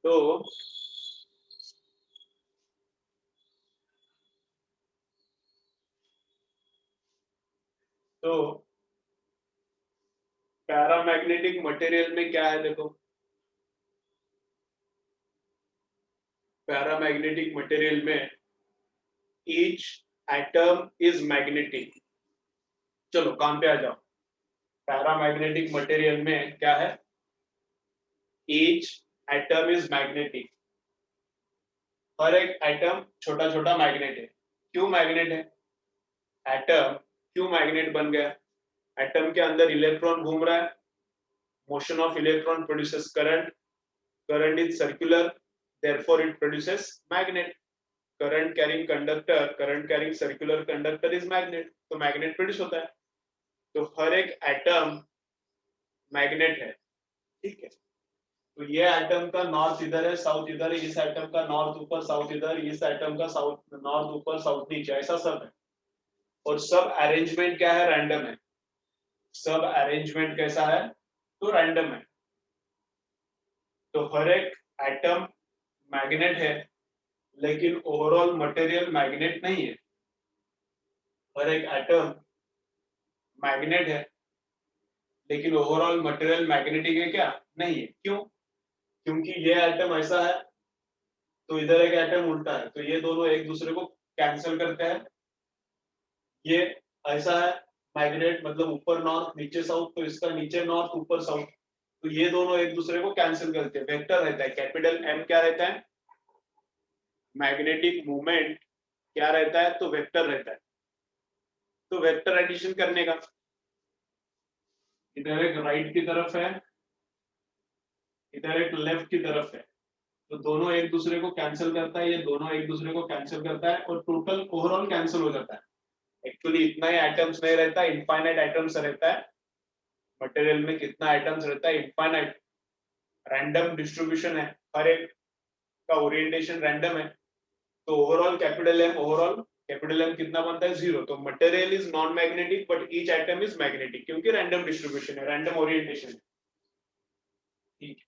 तो paramagnetic material में क्या है, देखो पैरामैग्नेटिक मटेरियल में ईच एटम इज मैग्नेटिक। चलो काम पे आ जाओ। पैरामैग्नेटिक मटेरियल में क्या है, ईच एटम इज मैग्नेटिक। हर एक एटम छोटा छोटा मैग्नेट है। क्यों मैग्नेट है? एटम क्यों मैग्नेट बन गया? एटम के अंदर इलेक्ट्रॉन घूम रहा है, motion of electron produces current, current is circular, therefore it produces magnet. Current carrying conductor, current carrying circular conductor is magnet, तो magnet प्रोड्यूस होता है। तो हर एक एटम मैग्नेट है, ठीक है। तो ये एटम का नॉर्थ इधर है, साउथ इधर है, इस एटम का नॉर्थ ऊपर साउथ इधर, इस एटम का साउथ नॉर्थ ऊपर साउथ नीचे, ऐसा सब है। और सब अरेंजमेंट क्या है, रैंडम है। सब अरेंजमेंट कैसा है, तो रैंडम है। तो हर एक एटम मैग्नेट है, लेकिन ओवरऑल मटेरियल मैग्नेट नहीं है। हर एक एटम मैग्नेट है, लेकिन ओवरऑल मटेरियल मैग्नेटिक है क्या, नहीं है। क्यों? क्योंकि ये एटम ऐसा है, तो इधर एक एटम उल्टा है, तो ये दोनों एक दूसरे को कैंसिल करते हैं। ये ऐसा है मैग्नेट, मतलब ऊपर नॉर्थ नीचे साउथ, तो इसका नीचे नॉर्थ ऊपर साउथ, तो ये दोनों एक दूसरे को कैंसिल करते हैं। वेक्टर रहता है, कैपिटल एम क्या रहता है, मैग्नेटिक मूवमेंट क्या रहता है, तो वेक्टर रहता है। तो वेक्टर एडिशन करने का, इधर एक राइट की तरफ है, इधर एक लेफ्ट की तरफ है, तो दोनों एक दूसरे को कैंसिल करता है, ये दोनों एक दूसरे को कैंसिल करता है, और टोटल ओवरऑल कैंसिल हो जाता है। एक्चुअली इतना ही एटम्स नहीं रहता, इनफाइनाइट एटम्स रहता है। मटेरियल में कितना एटम्स रहता है, इनफाइनाइट। रैंडम डिस्ट्रीब्यूशन है, हर एक का ओरिएंटेशन रैंडम है। तो ओवरऑल कैपिटल एम कितना बनता है, 0। तो material is non magnetic but each atom is magnetic, क्योंकि रैंडम डिस्ट्रीब्यूशन है, रैंडम ओरिएंटेशन है, ठीक है।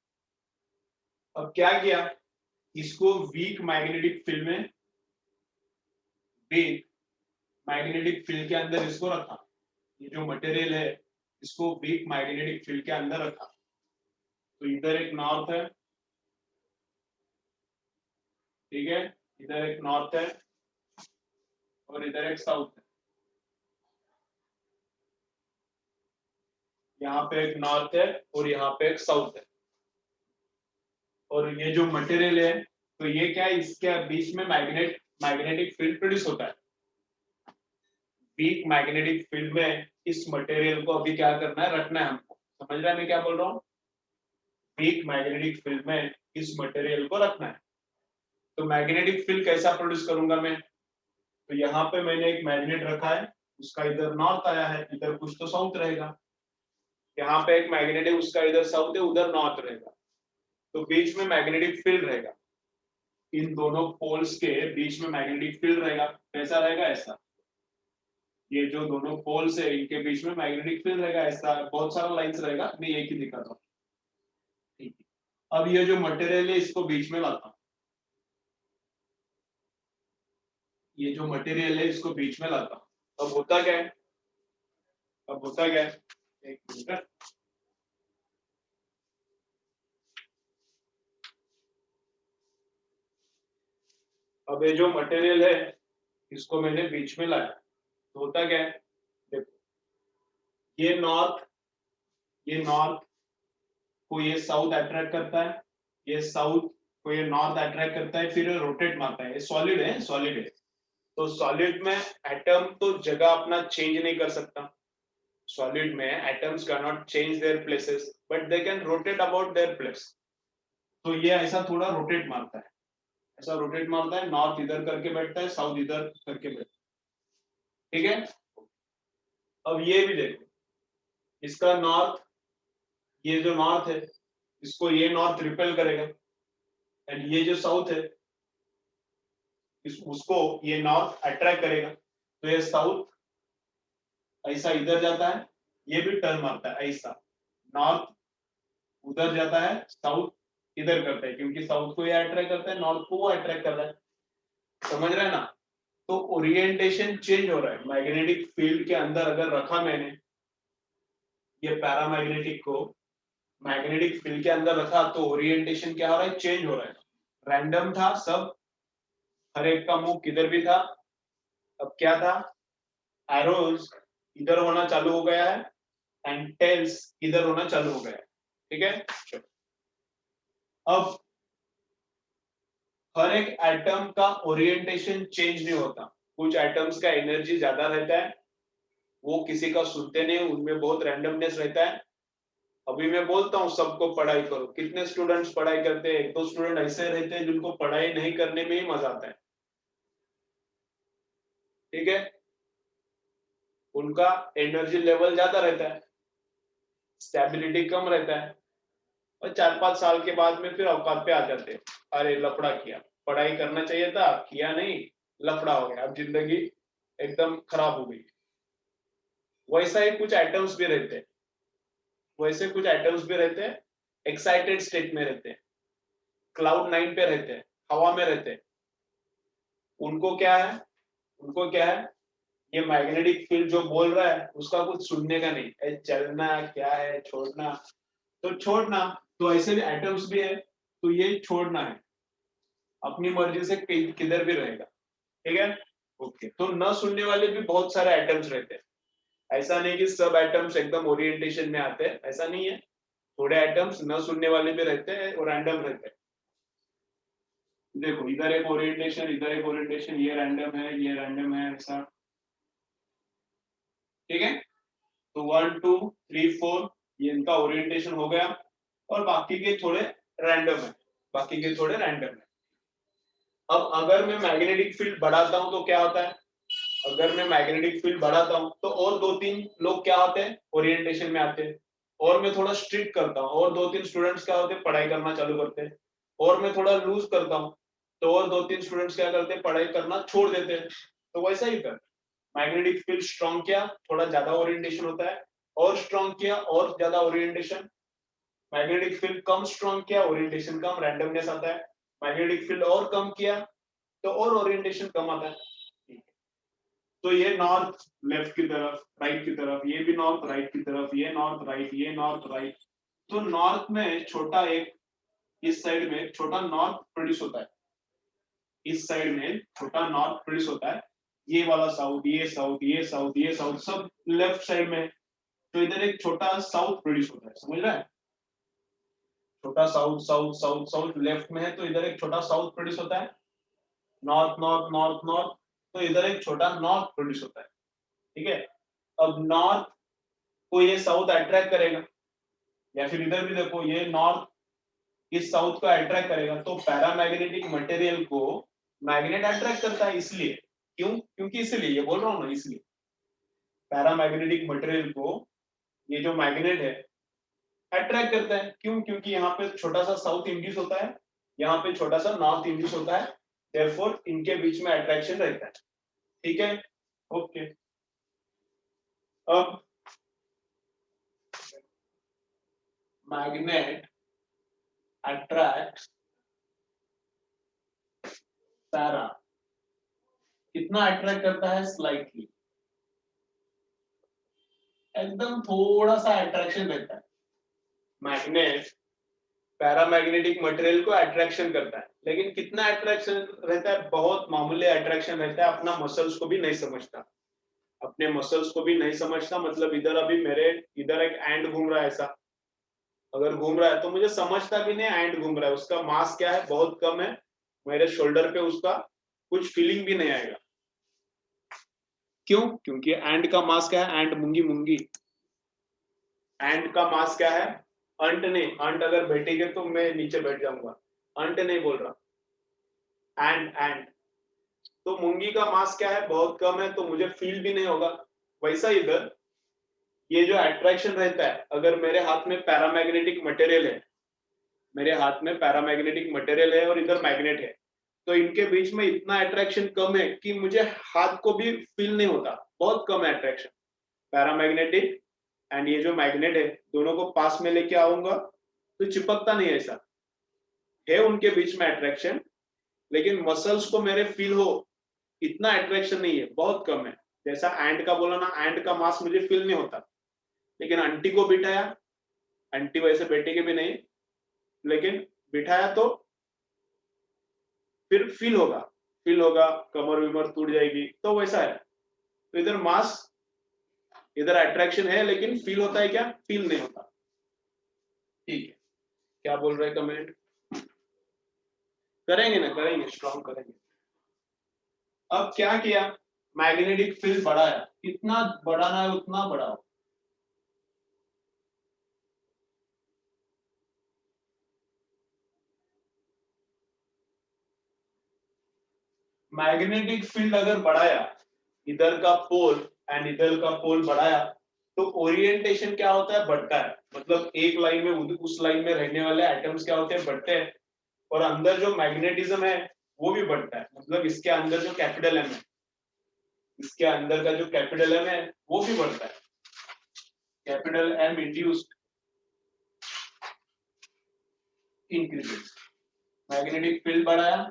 अब क्या किया, इसको वीक मैग्नेटिक फील्ड में, वीक मैग्नेटिक फील्ड के अंदर इसको रखा। ये जो मटेरियल है, इसको वीक मैग्नेटिक फील्ड के अंदर रखा। तो इधर एक नॉर्थ है, ठीक है, इधर एक नॉर्थ है और इधर एक साउथ है। यहाँ पे एक नॉर्थ है और यहाँ पे एक साउथ है। और ये जो मटेरियल है, तो ये क्या है, इसके बीच में मैग्नेटिक फील्ड प्रोड्यूस होता है। वीक मैग्नेटिक फील्ड में इस मटेरियल को अभी क्या करना है, रखना है हमको। समझ रहा है मैं क्या बोल रहा हूँ? वीक मैग्नेटिक फील्ड में इस मटेरियल को रखना है। तो मैग्नेटिक फील्ड कैसा प्रोड्यूस करूंगा मैं, तो यहाँ पे मैंने एक मैग्नेट रखा है, उसका इधर नॉर्थ आया है, इधर कुछ तो साउथ रहेगा। यहाँ पे एक मैग्नेट है, उसका इधर साउथ है, उधर नॉर्थ रहेगा। तो बीच में मैग्नेटिक फील्ड रहेगा, इन दोनों पोल्स के बीच में मैग्नेटिक फील्ड रहेगा। कैसा रहेगा, ऐसा। ये जो दोनों पोल्स है, इनके बीच में मैग्नेटिक फील्ड रहेगा, ऐसा बहुत सारा लाइंस रहेगा, मैं एक ही दिखाता हूँ, ठीक है। अब ये जो मटेरियल है, इसको बीच में लाता हूँ। ये जो मटेरियल है, इसको बीच में लाता हूँ। अब होता क्या है, अब होता क्या है, एक मिनट। अब ये जो मटेरियल है, इसको मैंने बीच में लाया, तो होता क्या है, देखो ये नॉर्थ को ये साउथ अट्रैक्ट करता है, ये साउथ को ये नॉर्थ अट्रैक्ट करता है, फिर रोटेट मारता है। ये सॉलिड है, सॉलिड है। तो सॉलिड में एटम तो जगह अपना चेंज नहीं कर सकता। सॉलिड में atoms can not change their places, but they can rotate about their place. तो ये ऐसा थोड़ा रोटेट मारता है, ऐसा रोटेट मारता है, नॉर्थ इधर करके बैठता है, साउथ इधर करके बैठता है, ठीक है। अब ये भी देखो, इसका नॉर्थ, ये जो नॉर्थ है, इसको ये नॉर्थ रिपेल करेगा, एंड ये जो साउथ है, उसको ये नॉर्थ अट्रैक्ट करेगा। तो ये साउथ ऐसा इधर जाता है, ये भी टर्न मारता है ऐसा, नॉर्थ उधर जाता है, साउथ इधर करता है, क्योंकि साउथ को ये अट्रैक्ट करता है, नॉर्थ को वो अट्रैक्ट कर रहा है। समझ रहे हैं ना? तो ओरिएंटेशन चेंज हो रहा है मैग्नेटिक फील्ड के अंदर। अगर रखा मैंने ये पैरामैग्नेटिक को मैग्नेटिक फील्ड के अंदर रखा, तो ओरिएंटेशन क्या हो रहा है? चेंज हो रहा है। रैंडम था सब, हर एक का मुंह किधर भी था। अब क्या था? एरोज इधर होना चालू हो गया है एंड टेल्स इधर होना चालू हो गया है। ठीक है, चलो। अब हर एक एटम का ओरिएंटेशन चेंज नहीं होता। कुछ एटम्स का एनर्जी ज्यादा रहता है, वो किसी का सुनते नहीं, उनमें बहुत रैंडमनेस रहता है। अभी मैं बोलता हूँ सबको पढ़ाई करो, कितने स्टूडेंट्स पढ़ाई करते हैं? एक दो स्टूडेंट ऐसे रहते हैं जिनको पढ़ाई नहीं करने में ही मजा आता है। ठीक है, उनका एनर्जी लेवल ज्यादा रहता है, स्टेबिलिटी कम रहता है, और 4-5 साल के बाद में फिर औकात पे आ जाते हैं। अरे लफड़ा किया, पढ़ाई करना चाहिए था, किया नहीं, लफड़ा हो गया, अब जिंदगी एकदम खराब हो गई। वैसा ही कुछ आइटम्स भी रहते हैं, वैसे कुछ आइटम्स भी रहते हैं, एक्साइटेड स्टेट में रहते हैं, क्लाउड 9 पे रहते हैं, हवा में रहते हैं। उनको क्या है? उनको क्या है? ये मैग्नेटिक फील्ड जो बोल रहा है उसका कुछ सुनने का नहीं है, चलना क्या है, छोड़ना तो छोड़ना। तो ऐसे भी एटम्स भी है, तो ये छोड़ना है, अपनी मर्जी से किधर भी रहेगा। ठीक है, ओके। तो न सुनने वाले भी बहुत सारे एटम्स रहते हैं। ऐसा नहीं कि सब एटम्स एकदम ओरिएंटेशन में आते हैं, ऐसा नहीं है। थोड़े एटम्स न सुनने वाले भी रहते हैं और रैंडम रहते हैं। देखो इधर एक ओरिएंटेशन, इधर एक ओरिएंटेशन, ये रैंडम है, ये रैंडम है, ऐसा। ठीक है, तो 1 2 3 4 ये इनका ओरिएंटेशन हो गया, और बाकी के थोड़े रैंडम है, बाकी के थोड़े रैंडम है। अब अगर मैं मैग्नेटिक फील्ड बढ़ाता हूं तो क्या होता है? अगर मैं मैग्नेटिक फील्ड बढ़ाता हूं तो और 2-3 लोग क्या होते हैं? ओरिएंटेशन में आते हैं। और मैं थोड़ा स्ट्रिक्ट करता हूं, और 2-3 स्टूडेंट्स क्या होते हैं? पढ़ाई करना चालू करते हैं। और मैं थोड़ा लूज करता हूं, तो और 2-3 स्टूडेंट्स क्या करते हैं? पढ़ाई करना छोड़ देते हैं। तो वैसा ही कर, मैग्नेटिक फील्ड स्ट्रॉन्ग किया, थोड़ा ज्यादा ओरिएंटेशन होता है, और स्ट्रॉन्ग किया और ज्यादा ओरिएंटेशन। मैग्नेटिक फील्ड कम स्ट्रॉन्ग किया, ओरिएंटेशन कम, रैंडमनेस आता है। मैग्नेटिक फील्ड और कम किया तो और ओरिएंटेशन कम आता है। तो ये नॉर्थ लेफ्ट की तरफ, राइट की तरफ, ये भी नॉर्थ राइट की तरफ, ये नॉर्थ राइट, ये नॉर्थ राइट। तो नॉर्थ में छोटा एक, इस साइड में छोटा नॉर्थ प्रोड्यूस होता है, इस साइड में छोटा नॉर्थ प्रोड्यूस होता है। ये वाला साउथ, ये साउथ, ये साउथ, ये साउथ, सब लेफ्ट साइड में। तो इधर एक छोटा साउथ प्रोड्यूस होता है, समझ रहा है? छोटा south south south south left में है, तो इधर एक छोटा साउथ प्रोड्यूस होता है। नॉर्थ नॉर्थ नॉर्थ नॉर्थ, तो इधर एक छोटा नॉर्थ प्रोड्यूस होता है। ठीक है, अब नॉर्थ को ये साउथ अट्रैक्ट करेगा, या फिर इधर भी देखो, ये नॉर्थ इस साउथ को अट्रैक्ट करेगा। तो पैरामैग्नेटिक मटेरियल को मैग्नेट अट्रैक्ट करता है, इसलिए। क्यों? क्योंकि इसलिए ये बोल रहा हूं ना, इसलिए पैरामैग्नेटिक मटेरियल को ये जो मैग्नेट है अट्रैक्ट करता है। क्यों? क्योंकि यहाँ पे छोटा सा साउथ इंड्यूस होता है, यहाँ पे छोटा सा नॉर्थ इंड्यूस होता है, देयरफॉर इनके बीच में अट्रैक्शन रहता है। ठीक है, ओके। अब मैग्नेट अट्रैक्ट पैरा, कितना अट्रैक्ट करता है? स्लाइटली, एकदम थोड़ा सा अट्रैक्शन रहता है। मैग्नेट पैरामैग्नेटिक मटेरियल को अट्रैक्शन करता है, लेकिन कितना अट्रैक्शन रहता है? बहुत मामूली अट्रैक्शन रहता है। अपना मसल्स को भी नहीं समझता, अपने मसल्स को भी नहीं समझता। मतलब इधर अभी मेरे इधर एक एंड घूम रहा है, ऐसा अगर घूम रहा है तो मुझे समझता भी नहीं एंड घूम रहा है, उसका मास क्या है, बहुत कम है। मेरे शोल्डर पे उसका कुछ फीलिंग भी नहीं आएगा। क्यों? क्योंकि एंड का मास क्या है? एंड मूंगी मूंगी, एंड का मास क्या है? अंट नहीं, अंट अगर बैठेंगे तो मैं नीचे बैठ जाऊंगा, अंट नहीं बोल रहा, एंड। तो मूंगी का मास क्या है? बहुत कम है, तो मुझे फील भी नहीं होगा। वैसा इधर ये जो अट्रैक्शन रहता है, अगर मेरे हाथ में पैरामैग्नेटिक मटेरियल है, मेरे हाथ में पैरामैग्नेटिक मटेरियल है और इधर मैग्नेट है, तो इनके बीच में इतना अट्रैक्शन कम है कि मुझे हाथ को भी फील नहीं होता, बहुत कम है अट्रैक्शन। पैरामैग्नेटिक एंड ये जो मैग्नेट है, दोनों को पास में लेके आऊंगा तो चिपकता नहीं है ऐसा। है उनके बीच में अट्रैक्शन, लेकिन मसल्स को मेरे फील हो इतना अट्रैक्शन नहीं है, बहुत कम है। जैसा एंट का बोला ना, एंट का मास मुझे फील नहीं होता, लेकिन आंटी को बिठाया, आंटी वैसे बैठेगी भी नहीं, लेकिन बिठाया तो फिर फील होगा, कमर विमर टूट जाएगी, तो वैसा है। तो इधर मास, इधर अट्रैक्शन है, लेकिन फील होता है क्या? फील नहीं होता। ठीक है, क्या बोल रहे हैं कमेंट? करेंगे ना, करेंगे, स्ट्रॉन्ग करेंगे। अब क्या किया, मैग्नेटिक फील्ड बढ़ाया, कितना बढ़ाना है उतना बढ़ाओ। मैग्नेटिक फील्ड अगर बढ़ाया, इधर का पोल एंड इधर का पोल बढ़ाया, तो ओरिएंटेशन क्या होता है? बढ़ता है। मतलब एक लाइन में उस लाइन में रहने वाले एटम्स क्या होते हैं? बढ़ते हैं। और अंदर जो मैग्नेटिज्म है वो भी बढ़ता है। मतलब इसके अंदर जो कैपिटल एम है, इसके अंदर का जो कैपिटल एम है वो भी बढ़ता है। Capital M induced increases. Magnetic field बढ़ाया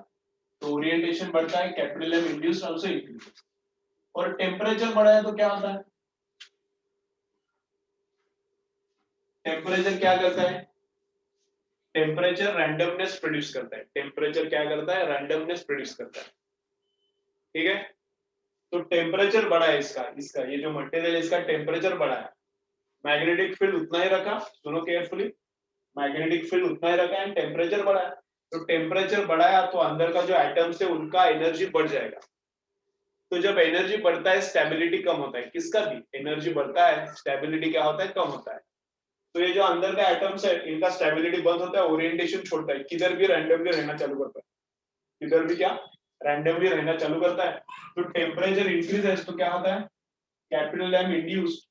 तो ओरिएंटेशन बढ़ता है, capital M induced also increases. और टेम्परेचर बढ़ाया तो क्या होता है? टेम्परेचर क्या करता है? टेम्परेचर रैंडमनेस प्रोड्यूस करता है। टेम्परेचर क्या करता है? रैंडमनेस प्रोड्यूस करता है। ठीक है, तो टेम्परेचर बढ़ा है इसका, ये जो मटेरियल है इसका टेम्परेचर बढ़ा है, मैग्नेटिक फील्ड उतना ही रखा। सुनो केयरफुली, मैग्नेटिक फील्ड उतना ही रखा एंड टेम्परेचर बढ़ा है। तो टेम्परेचर बढ़ाया तो अंदर का जो एटम्स है उनका एनर्जी बढ़ जाएगा। तो जब एनर्जी बढ़ता है, स्टेबिलिटी कम होता है। किसका भी एनर्जी बढ़ता है, स्टेबिलिटी क्या होता है? कम होता है। तो ये जो अंदर का एटम्स है इनका स्टेबिलिटी बंद होता है, ओरिएंटेशन छोड़ता है, किधर भी रैंडमली रहना चालू करता है, किधर भी क्या रैंडमली रहना चालू करता है। तो टेम्परेचर इंक्रीज है तो क्या होता है? Capital M induced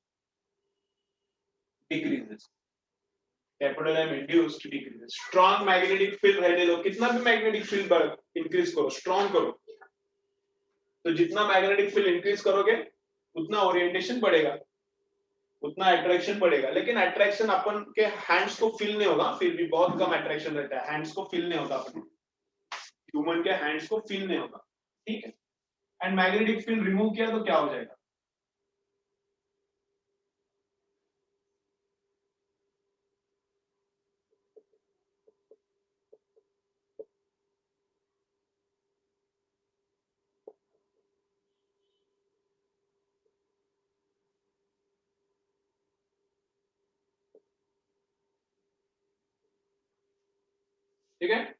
decreases, capital M induced decreases. Strong magnetic field रहने दो, कितना भी मैग्नेटिक फील्ड इंक्रीज करो, स्ट्रॉन्ग करो, तो जितना मैग्नेटिक फील्ड इंक्रीज करोगे उतना ओरिएंटेशन बढ़ेगा, उतना अट्रैक्शन बढ़ेगा। लेकिन अट्रैक्शन अपन के हैंड्स को फील नहीं होगा, फिर भी बहुत कम अट्रैक्शन रहता है, हैंड्स को फील नहीं होता, अपन ह्यूमन के हैंड्स को फील नहीं होगा। ठीक है, एंड मैग्नेटिक फील्ड रिमूव किया तो क्या हो जाएगा? ठीक है,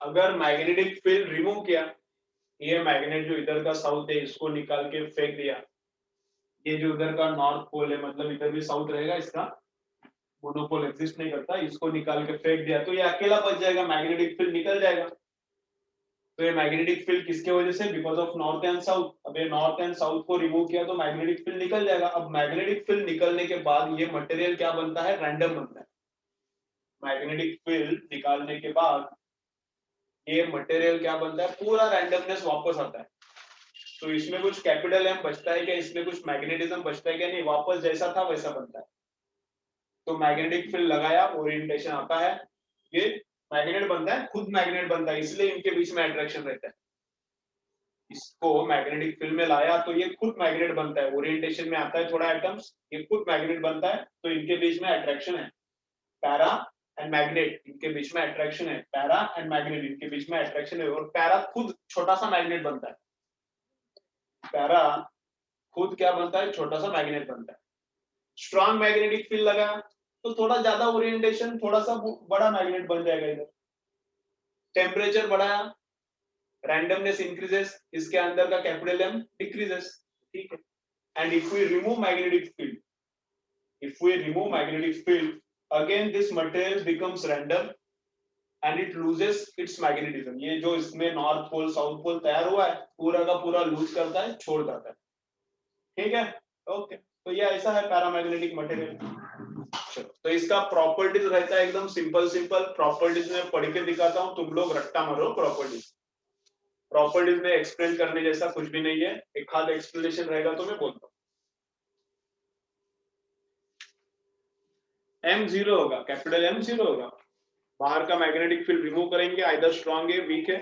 अगर मैग्नेटिक फील्ड रिमूव किया, ये मैग्नेट जो इधर का साउथ है इसको निकाल के फेंक दिया, ये जो इधर का नॉर्थ पोल है, मतलब इधर भी साउथ रहेगा, इसका मोनोपोल एग्जिस्ट नहीं करता, इसको निकाल के फेंक दिया तो ये अकेला बच जाएगा, मैग्नेटिक फील्ड निकल जाएगा। तो ये मैग्नेटिक फील्ड किसके वजह से? Because of north and south. अब ये नॉर्थ एंड साउथ को रिमूव किया तो मैग्नेटिक फील्ड निकल जाएगा। अब मैग्नेटिक फील्ड निकलने के बाद ये मटेरियल क्या बनता है? रैंडम बनता है। मैग्नेटिक फील्ड निकालने के बाद ये मटेरियल क्या बनता है? पूरा रैंडमनेस वापस आता है। तो इसमें कुछ कैपिटल एम बचता है क्या? इसमें कुछ मैग्नेटिज्म बचता है क्या? नहीं, वापस जैसा था वैसा बनता है। तो मैग्नेटिक फील्ड लगाया, ओरिएंटेशन आता है, ये मैग्नेट बनता है, खुद मैग्नेट बनता है, इसलिए इनके बीच में अट्रैक्शन रहता है। इसको मैग्नेटिक फील्ड में लाया तो ये खुद मैग्नेट बनता है, ओरिएंटेशन में आता है थोड़ा एटम्स, ये खुद मैग्नेट बनता है, तो इनके बीच में अट्रैक्शन है। पैरा एंड मैग्नेट इनके बीच में अट्रैक्शन है, पैरा एंड मैग्नेट इनके बीच में अट्रैक्शन है, और पैरा खुद छोटा सा मैग्नेट बनता है। पैरा खुद क्या बनता है? छोटा सा मैग्नेट बनता है। स्ट्रॉन्ग मैग्नेटिक फील्ड लगा तो थोड़ा ज्यादा ओरिएंटेशन, थोड़ा सा बड़ा मैग्नेट बन जाएगा इधर। टेम्परेचर बढ़ाया, रैंडमनेस इंक्रीजेस, इसके अंदर का कैपिटल एम डिक्रीजेस। ठीक है, and if we remove magnetic field, if we remove magnetic field, again this material becomes random and it loses its magnetism। ये जो इसमें नॉर्थ पोल साउथ पोल तैयार हुआ है पूरा का पूरा लूज करता है, छोड़ जाता है। ठीक है, ओके, तो ये ऐसा है पैरामैग्नेटिक मटेरियल। चलो, तो इसका प्रॉपर्टीज रहता है एकदम सिंपल सिंपल। प्रॉपर्टीज में पढ़ के दिखाता हूँ, तुम लोग रट्टा मारो। प्रॉपर्टीज में एक्सप्लेन करने जैसा कुछ भी नहीं है, एक आध एक्सप्लेनेशन रहेगा तो मैं बोलता हूँ। एम जीरो होगा, कैपिटल एम जीरो होगा, बाहर का मैग्नेटिक फील्ड रिमूव करेंगे, आइदर स्ट्रांग है वीक है।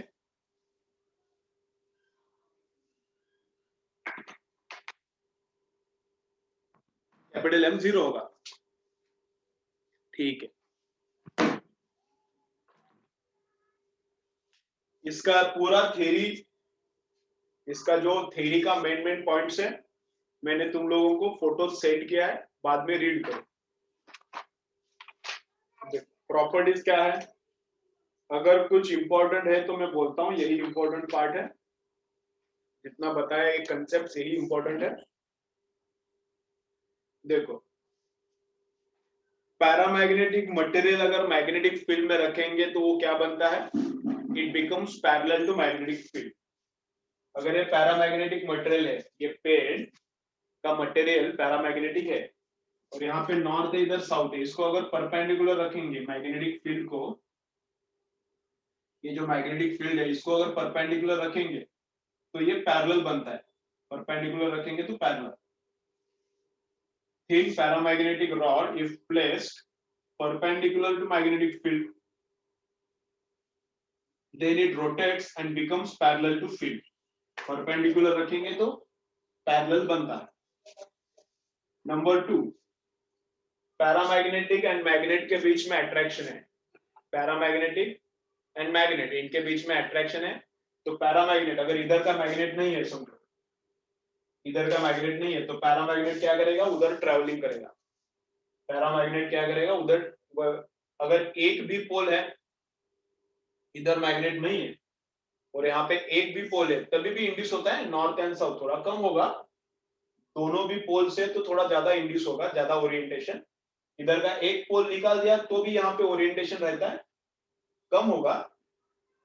कैपिटल एम 0 होगा, ठीक है। इसका पूरा थ्योरी, इसका जो थ्योरी का मेन पॉइंट्स है मैंने तुम लोगों को फोटो सेंड किया है, बाद में रीड करो। प्रॉपर्टीज क्या है, अगर कुछ इंपॉर्टेंट है तो मैं बोलता हूँ यही इंपॉर्टेंट पार्ट है, जितना बताया ये कंसेप्ट यही इंपॉर्टेंट है। देखो पैरामैग्नेटिक मटेरियल अगर मैग्नेटिक फील्ड में रखेंगे तो वो क्या बनता है, it becomes parallel to magnetic field. अगर ये पैरामैग्नेटिक मटेरियल है, ये पेड़ का मटेरियल पैरामैग्नेटिक है और यहाँ पे नॉर्थ है इधर साउथ है, इसको अगर परपेंडिकुलर रखेंगे मैग्नेटिक फील्ड को, ये जो मैग्नेटिक फील्ड है इसको अगर परपेंडिकुलर रखेंगे तो ये पैरेलल बनता है, परपेंडिकुलर रखेंगे तो parallel. Thin paramagnetic rod if placed perpendicular to magnetic field, then it rotates and becomes parallel to field. Perpendicular रखेंगे तो parallel बनता है। Number 2, पैरामैग्नेटिक एंड मैग्नेट के बीच में अट्रैक्शन है, पैरामैग्नेटिक एंड मैग्नेट इनके बीच में अट्रैक्शन है। तो पैरामैग्नेट अगर इधर का मैग्नेट नहीं है, समझो इधर का मैग्नेट नहीं है, तो पैरामैग्नेट क्या करेगा, उधर ट्रैवलिंग करेगा। पैरामैग्नेट क्या करेगा, उधर अगर एक भी पोल है, इधर मैग्नेट नहीं है और यहाँ पे एक भी पोल है, तभी भी इंड्यूस होता है, नॉर्थ एंड साउथ थोड़ा कम होगा, दोनों भी पोल से तो थोड़ा ज्यादा इंड्यूस होगा, ज्यादा ओरिएंटेशन। इधर का एक पोल निकाल दिया तो भी यहाँ पे ओरिएंटेशन रहता है, कम होगा।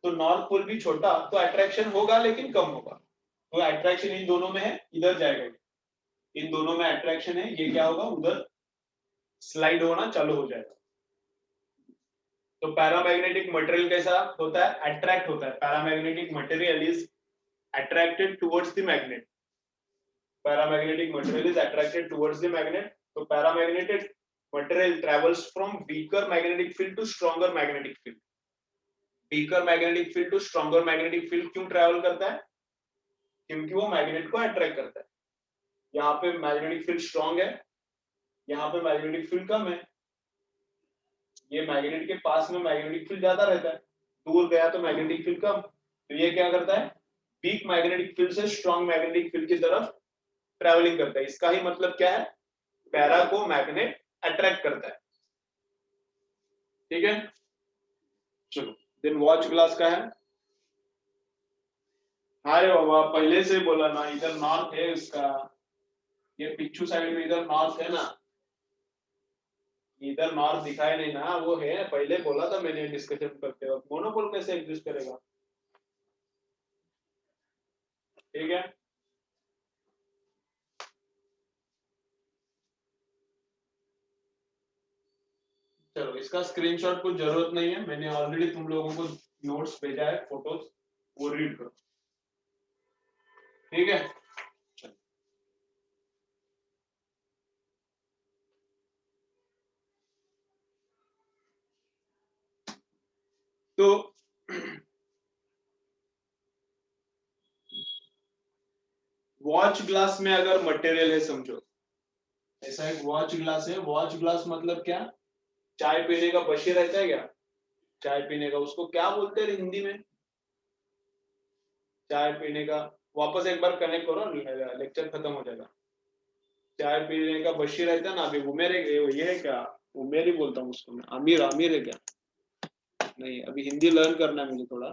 तो नॉर्थ पोल भी छोटा, तो अट्रैक्शन होगा लेकिन कम होगा। तो अट्रैक्शन इन दोनों में है, इधर जाएगा, इन दोनों में अट्रैक्शन है, ये क्या होगा, उधर स्लाइड होना चालू हो जाएगा। तो पैरामैग्नेटिक मटेरियल कैसा होता है, अट्रैक्ट होता है। Paramagnetic material is attracted towards the magnet, paramagnetic material is attracted towards the magnet. तो paramagnetic material travels from weaker magnetic field to stronger magnetic field. Weaker magnetic field to stronger magnetic field क्यों travel करता है, क्योंकि वो magnet को attract करता है। यहाँ पे मैग्नेटिक फील्ड स्ट्रॉन्ग है, यहाँ पे मैग्नेटिक फील्ड कम है, ये मैग्नेट के पास में मैग्नेटिक फील्ड ज्यादा रहता है, दूर गया तो मैग्नेटिक फील्ड कम। तो ये क्या करता है, वीक मैग्नेटिक फील्ड से स्ट्रॉन्ग मैग्नेटिक फील्ड की तरफ ट्रैवलिंग करता है। इसका ही मतलब क्या है, पैरा को मैग्नेट अट्रैक्ट करता है। ठीक है, चलो देन वॉच ग्लास का है। अरे बाबा पहले से बोला ना, इधर नॉर्थ है इसका, ये पिछू साइड में इधर नॉर्थ है ना, इधर नॉर्थ दिखाई नहीं ना, वो है, पहले बोला था मैंने डिस्कशन करते वक्त। मोनोपोल कैसे एग्जिस्ट करेगा, ठीक है। चलो इसका स्क्रीनशॉट कुछ जरूरत नहीं है, मैंने ऑलरेडी तुम लोगों को नोट्स भेजा है, फोटोज, वो रीड करो, ठीक है। तो वॉच ग्लास में अगर मटेरियल है, समझो ऐसा एक वॉच ग्लास है। वॉच ग्लास मतलब क्या, चाय पीने का बशी रहता है क्या, चाय पीने का, उसको क्या बोलते हैं हिंदी में, चाय पीने का, वापस एक बार कनेक्ट करो, लेक्चर खत्म हो जाएगा। चाय पीने का बशी रहता है ना, अभी उमेर ये है क्या, उमेर ही बोलता हूँ उसको मैं, आमिर, आमिर है क्या, नहीं अभी हिंदी लर्न करना है मुझे थोड़ा।